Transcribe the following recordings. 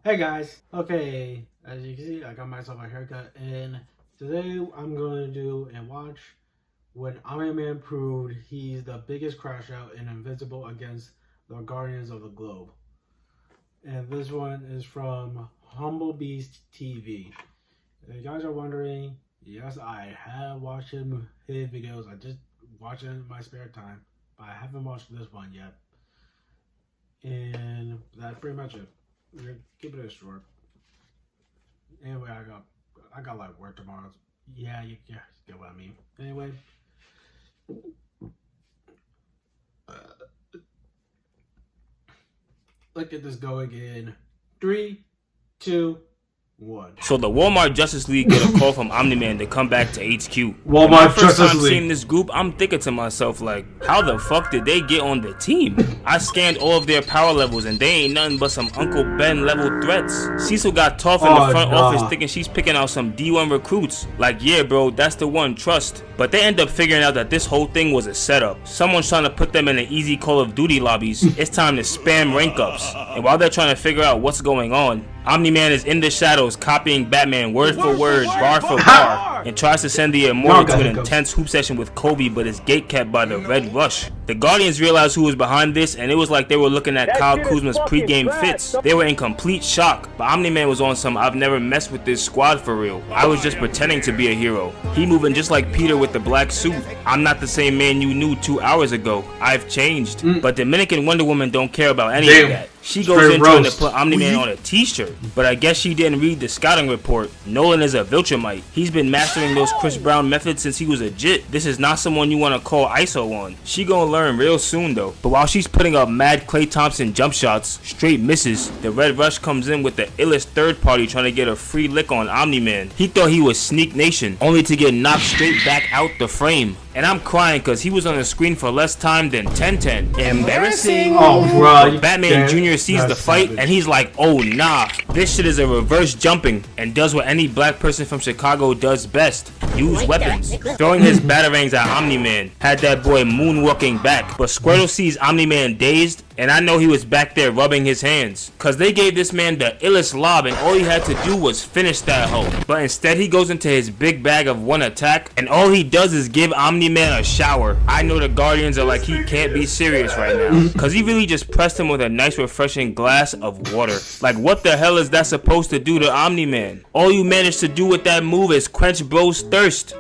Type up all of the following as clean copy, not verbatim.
Hey guys, okay, as you can see, I got myself a haircut, and today I'm going to do and watch when Omni Man proved he's the biggest crash out and invincible against the Guardians of the Globe. And this one is from Humble Beast TV. If you guys are wondering, yes, I have watched his videos. I just watch it in my spare time, but I haven't watched this one yet. And that's pretty much it. We're keeping it short. Anyway, I got like work tomorrow. Yeah, you get what I mean. Anyway, look at this go again. 3, 2, 1. So the Walmart Justice League get a call from Omni Man to come back to HQ. Walmart First Justice time League. seeing this group, I'm thinking to myself like, how the fuck did they get on the team? I scanned all of their power levels and they ain't nothing but some Uncle Ben level threats. Cecil got tough in the front office thinking she's picking out some D1 recruits. Like, yeah bro, that's the one, trust. But they end up figuring out that this whole thing was a setup. Someone's trying to put them in the easy Call of Duty lobbies. It's time to spam rank ups. And while they're trying to figure out what's going on, Omni Man is in the shadows copying Batman word for word, bar for bar, and tries to send the Immortal to an intense hoop session with Kobe, but is gatekept by the Red Rush. The Guardians realized who was behind this, and it was like they were looking at Kyle Kuzma's pregame fits. They were in complete shock, but Omni Man was on some I've never messed with this squad for real. I was just pretending to be a hero. He moving just like Peter with the black suit. I'm not the same man you knew 2 hours ago. I've changed. But Dominican Wonder Woman don't care about any of that. She goes in trying to put Omni Man on a t-shirt, but I guess she didn't read the scouting report. Nolan is a Viltrumite. He's been mastering those Chris Brown methods since he was a jit. This is not someone you want to call ISO on. She gonna learn real soon though. But while she's putting up mad Klay Thompson jump shots, straight misses, the Red Rush comes in with the illest third party trying to get a free lick on Omni Man. He thought he was Sneak Nation, only to get knocked straight back out the frame. And I'm crying cause he was on the screen for less time than 10-10. Embarrassing. Oh, bro. Batman Jr. sees the fight and he's like, oh nah, this shit is a reverse jumping, and does what any black person from Chicago does best. Use weapons. Throwing his batarangs at Omni Man had that boy moonwalking back, but Squirtle sees Omni Man dazed, and I know he was back there rubbing his hands, cause they gave this man the illest lob and all he had to do was finish that hoe. But instead he goes into his big bag of one attack and all he does is give Omni Man a shower. I know the Guardians are like, he can't be serious right now, cause he really just pressed him with a nice refreshing glass of water. Like, what the hell is that supposed to do to Omni Man? All you managed to do with that move is quench bro's thirst.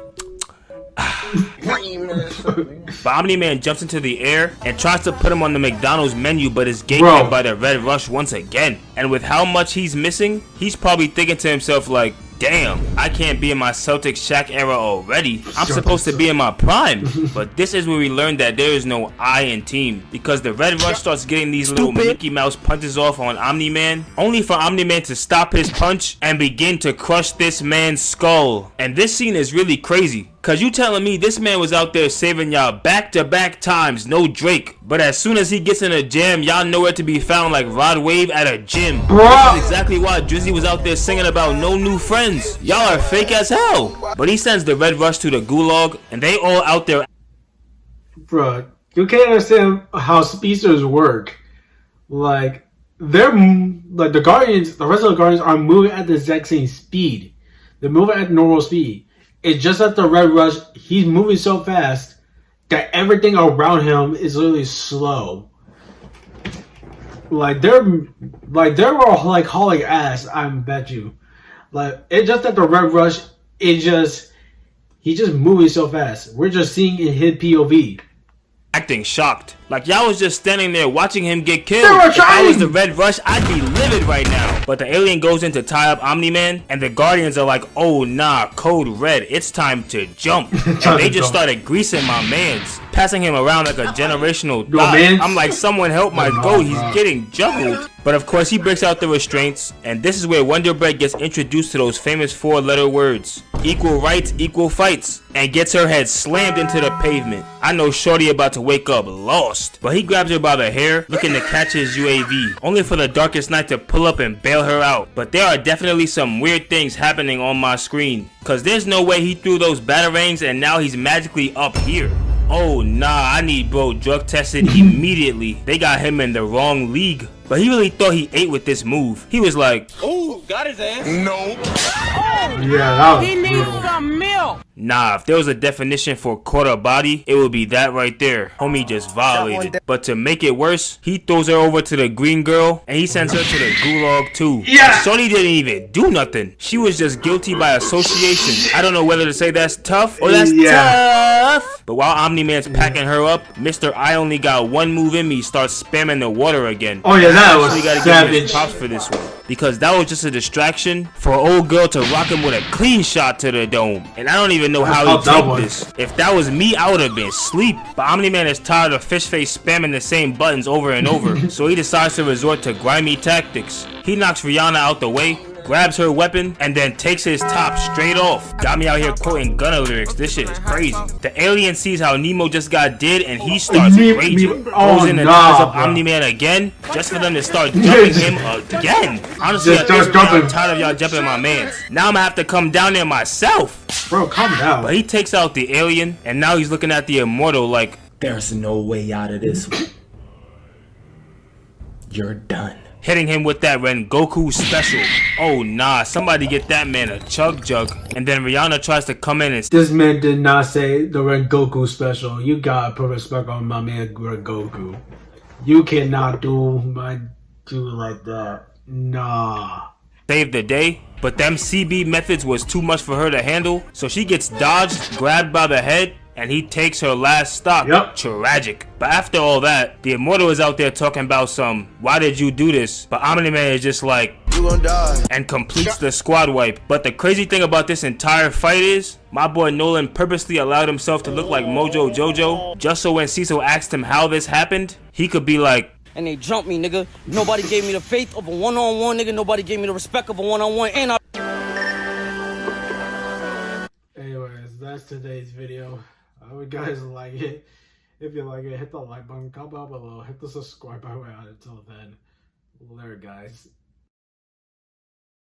But Omni Man jumps into the air and tries to put him on the McDonald's menu, but is gatekept by the Red Rush once again. And with how much he's missing, he's probably thinking to himself like, damn, I can't be in my Celtics Shaq era already. I'm supposed to be in my prime. But this is where we learned that there is no I in team, because the Red Rush starts getting these little Mickey Mouse punches off on Omni Man, only for Omni Man to stop his punch and begin to crush this man's skull. And this scene is really crazy, cause you telling me this man was out there saving y'all back-to-back times, no Drake. But as soon as he gets in a jam, y'all nowhere to be found like Rod Wave at a gym. This is exactly why Drizzy was out there singing about no new friends. Y'all are fake as hell. But he sends the Red Rush to the gulag, and they all out there. Bruh, you can't understand how speedsters work. Like, they're like the Guardians, the rest of the Guardians are moving at the exact same speed. They're moving at normal speed. It's just that the Red Rush, he's moving so fast that everything around him is literally slow. Like they're all like hauling ass, I bet you. Like, it's just that the Red Rush, he's just moving so fast. We're just seeing in his POV. Acting shocked. Like y'all was just standing there watching him get killed. If I was the Red Rush, I'd be livid right now. But the alien goes in to tie up Omni Man, and the Guardians are like, oh nah, code red, it's time to jump. And they just started greasing my mans, passing him around like a generational thought. I'm like, someone help my goat, he's getting juggled. But of course he breaks out the restraints, and this is where Wonder Bread gets introduced to those famous 4-letter words. Equal rights, equal fights, and gets her head slammed into the pavement. I know Shorty about to wake up lost, but he grabs her by the hair, looking to catch his UAV, only for the Darkest Night to pull up and bail her out. But there are definitely some weird things happening on my screen, cause there's no way he threw those batarangs and now he's magically up here. Oh nah, I need bro drug tested immediately. They got him in the wrong league. but he really thought he ate with this move. He was like, Ooh, got his ass. No. Yeah, that was He needs brutal. some milk. nah, if there was a definition for quarter body, it would be that right there. Homie just violated. But to make it worse, he throws her over to the green girl and he sends her to the gulag too. Yeah. Shorty didn't even do nothing. She was just guilty by association. I don't know whether to say that's tough or that's tough. But while Omni Man's packing her up, Mr. I only got one move in me starts spamming the water again. Oh yeah, that was We gotta give him savage. props for this one, because that was just a distraction for an old girl to rock him with a clean shot to the dome. And I don't even know how he felt that took one. this. If that was me, I would have been asleep. But Omni Man is tired of fish face spamming the same buttons over and over, so he decides to resort to grimy tactics. He knocks Rihanna out the way, grabs her weapon, and then takes his top straight off. Got me out here quoting Gunna lyrics. This shit is crazy. The alien sees how Nemo just got did, and he starts raging. Goes in and ties up Omni Man again, just for them to start jumping him again. Honestly, Just at this start point, I'm jumping. tired of y'all jumping my mans. Now I'm gonna have to come down there myself. Bro, calm down. But he takes out the alien, and now he's looking at the immortal like, There's no way out of this one. You're done. hitting him with that Rengoku special. Oh nah, somebody get that man a chug jug. And then Rihanna tries to come in and This man did not say the Rengoku special. You gotta put respect on my man Rengoku. You cannot do my dude like that. Nah. save the day. But them CB methods was too much for her to handle, so she gets dodged, grabbed by the head, and he takes her last stop. Yep. Tragic. But after all that, the immortal is out there talking about some, why did you do this? But Omni Man is just like, You gon' die. and completes the squad wipe. But the crazy thing about this entire fight is, my boy Nolan purposely allowed himself to look like Mojo Jojo, just so when Cecil asked him how this happened, he could be like, And they jumped me, nigga. Nobody gave me the faith of a one-on-one, nigga. Nobody gave me the respect of a one-on-one. And I... Anyways, that's today's video. I hope you guys like it. If you like it, hit the like button, comment down below, hit the subscribe button. Until then, later guys.